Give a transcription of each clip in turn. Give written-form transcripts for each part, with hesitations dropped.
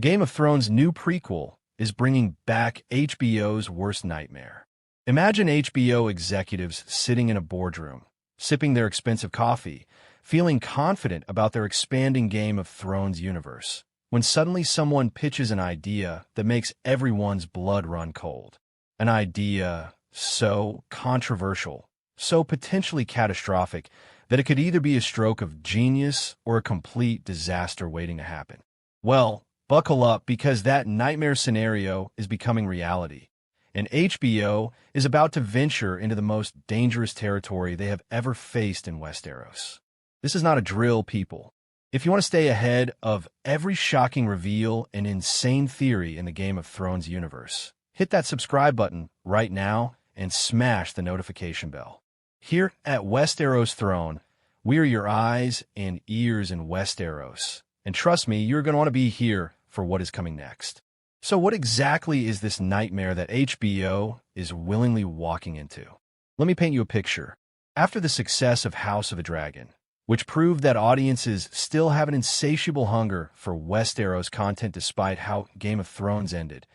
Game of Thrones' new prequel is bringing back HBO's worst nightmare. Imagine HBO executives sitting in a boardroom, sipping their expensive coffee, feeling confident about their expanding Game of Thrones universe, when suddenly someone pitches an idea that makes everyone's blood run cold. An idea so controversial, so potentially catastrophic, that it could either be a stroke of genius or a complete disaster waiting to happen. Well, buckle up, because that nightmare scenario is becoming reality, and HBO is about to venture into the most dangerous territory they have ever faced in Westeros. This is not a drill, people. If you want to stay ahead of every shocking reveal and insane theory in the Game of Thrones universe, hit that subscribe button right now and smash the notification bell. Here at Westeros Throne, we are your eyes and ears in Westeros. And trust me, you're going to want to be here for what is coming next. So what exactly is this nightmare that HBO is willingly walking into? Let me paint you a picture. After the success of House of a Dragon, which proved that audiences still have an insatiable hunger for Westeros content despite how Game of Thrones ended,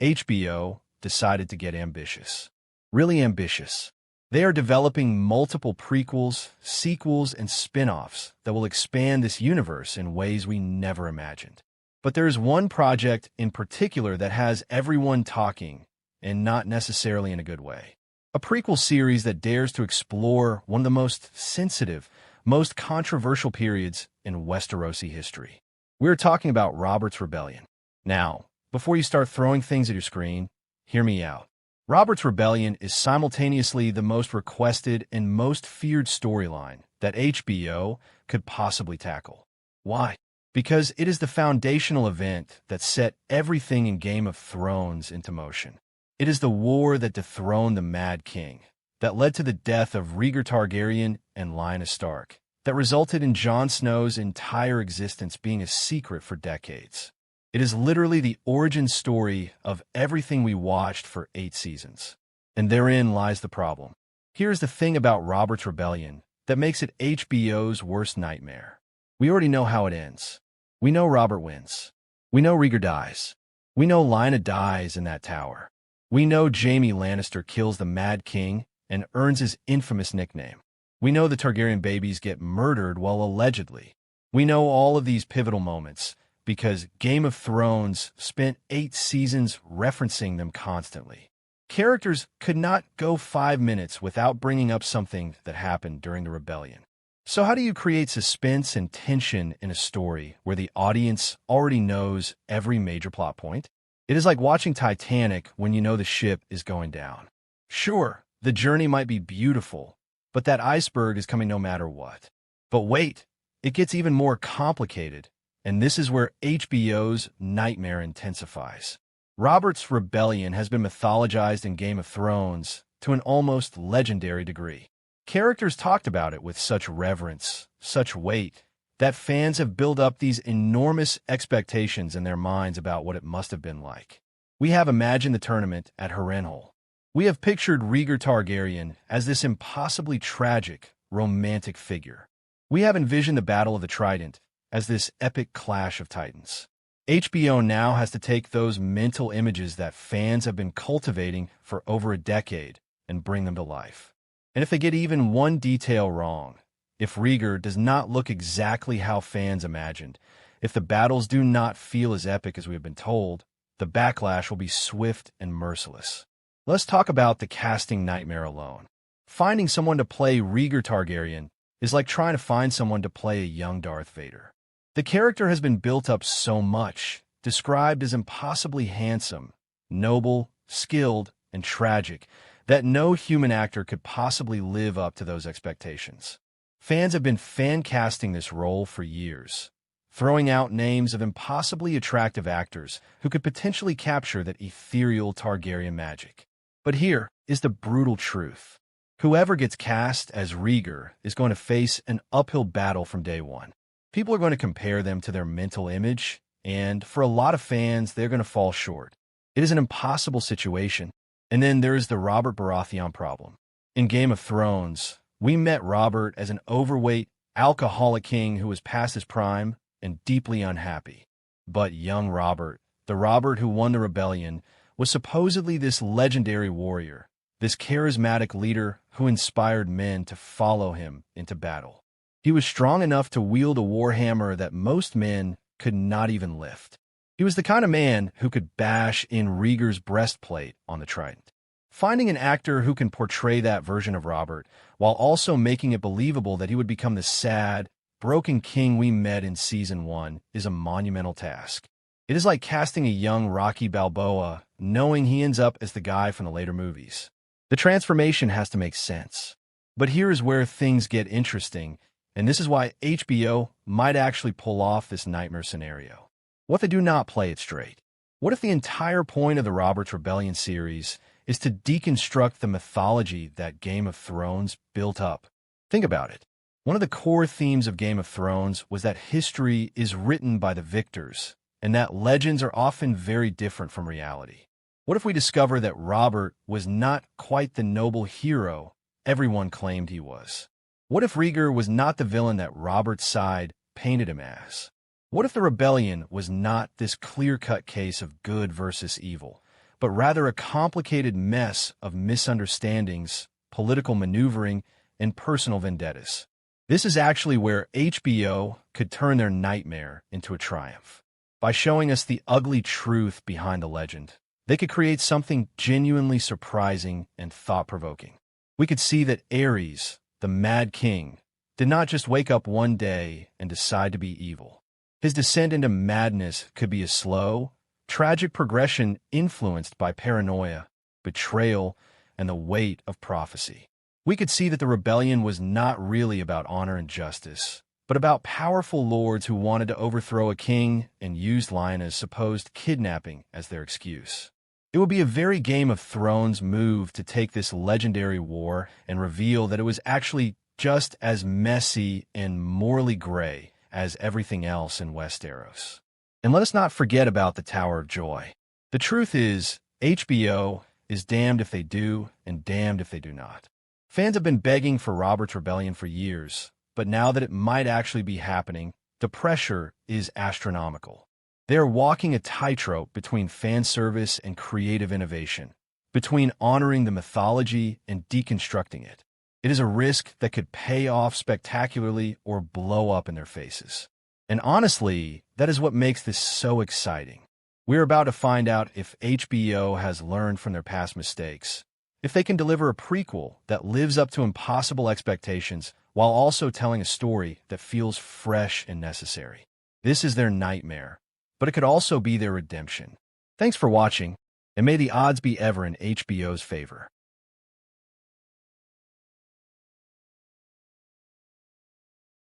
HBO decided to get ambitious. Really ambitious. They are developing multiple prequels, sequels, and spin-offs that will expand this universe in ways we never imagined. But there is one project in particular that has everyone talking, and not necessarily in a good way. A prequel series that dares to explore one of the most sensitive, most controversial periods in Westerosi history. We're talking about Robert's Rebellion. Now, before you start throwing things at your screen, hear me out. Robert's Rebellion is simultaneously the most requested and most feared storyline that HBO could possibly tackle. Why? Because it is the foundational event that set everything in Game of Thrones into motion. It is the war that dethroned the Mad King, that led to the death of Rhaegar Targaryen and Lyanna Stark, that resulted in Jon Snow's entire existence being a secret for decades. It is literally the origin story of everything we watched for 8 seasons. And therein lies the problem. Here's the thing about Robert's Rebellion that makes it HBO's worst nightmare. We already know how it ends. We know Robert wins. We know Rhaegar dies. We know Lyanna dies in that tower. We know Jaime Lannister kills the Mad King and earns his infamous nickname. We know the Targaryen babies get murdered while allegedly. We know all of these pivotal moments because Game of Thrones spent 8 seasons referencing them constantly. Characters could not go 5 minutes without bringing up something that happened during the rebellion. So how do you create suspense and tension in a story where the audience already knows every major plot point? It is like watching Titanic when you know the ship is going down. Sure, the journey might be beautiful, but that iceberg is coming no matter what. But wait, it gets even more complicated, and this is where HBO's nightmare intensifies. Robert's Rebellion has been mythologized in Game of Thrones to an almost legendary degree. Characters talked about it with such reverence, such weight, that fans have built up these enormous expectations in their minds about what it must have been like. We have imagined the tournament at Harrenhal. We have pictured Rhaegar Targaryen as this impossibly tragic, romantic figure. We have envisioned the Battle of the Trident as this epic clash of titans. HBO now has to take those mental images that fans have been cultivating for over a decade and bring them to life. And if they get even one detail wrong, if Rhaegar does not look exactly how fans imagined, if the battles do not feel as epic as we have been told, the backlash will be swift and merciless. Let's talk about the casting nightmare alone. Finding someone to play Rhaegar Targaryen is like trying to find someone to play a young Darth Vader. The character has been built up so much, described as impossibly handsome, noble, skilled, and tragic, that no human actor could possibly live up to those expectations. Fans have been fan-casting this role for years, throwing out names of impossibly attractive actors who could potentially capture that ethereal Targaryen magic. But here is the brutal truth. Whoever gets cast as Rhaegar is going to face an uphill battle from day one. People are going to compare them to their mental image, and for a lot of fans, they're going to fall short. It is an impossible situation. And then there is the Robert Baratheon problem. In Game of Thrones, we met Robert as an overweight, alcoholic king who was past his prime and deeply unhappy. But young Robert, the Robert who won the rebellion, was supposedly this legendary warrior, this charismatic leader who inspired men to follow him into battle. He was strong enough to wield a warhammer that most men could not even lift. He was the kind of man who could bash in Rhaegar's breastplate on the trident. Finding an actor who can portray that version of Robert, while also making it believable that he would become the sad, broken king we met in Season 1, is a monumental task. It is like casting a young Rocky Balboa, knowing he ends up as the guy from the later movies. The transformation has to make sense. But here is where things get interesting, and this is why HBO might actually pull off this nightmare scenario. What if they do not play it straight? What if the entire point of the Robert's Rebellion series is to deconstruct the mythology that Game of Thrones built up? Think about it. One of the core themes of Game of Thrones was that history is written by the victors, and that legends are often very different from reality. What if we discover that Robert was not quite the noble hero everyone claimed he was? What if Rhaegar was not the villain that Robert's side painted him as? What if the rebellion was not this clear-cut case of good versus evil, but rather a complicated mess of misunderstandings, political maneuvering, and personal vendettas? This is actually where HBO could turn their nightmare into a triumph. By showing us the ugly truth behind the legend, they could create something genuinely surprising and thought-provoking. We could see that Aerys, the Mad King, did not just wake up one day and decide to be evil. His descent into madness could be a slow, tragic progression influenced by paranoia, betrayal, and the weight of prophecy. We could see that the rebellion was not really about honor and justice, but about powerful lords who wanted to overthrow a king and used Lyanna's supposed kidnapping as their excuse. It would be a very Game of Thrones move to take this legendary war and reveal that it was actually just as messy and morally gray as everything else in Westeros. And let us not forget about the Tower of Joy. The truth is, HBO is damned if they do and damned if they do not. Fans have been begging for Robert's Rebellion for years, but now that it might actually be happening, the pressure is astronomical. They are walking a tightrope between fan service and creative innovation, between honoring the mythology and deconstructing it. It is a risk that could pay off spectacularly or blow up in their faces. And honestly, that is what makes this so exciting. We're about to find out if HBO has learned from their past mistakes, if they can deliver a prequel that lives up to impossible expectations while also telling a story that feels fresh and necessary. This is their nightmare, but it could also be their redemption. Thanks for watching, and may the odds be ever in HBO's favor.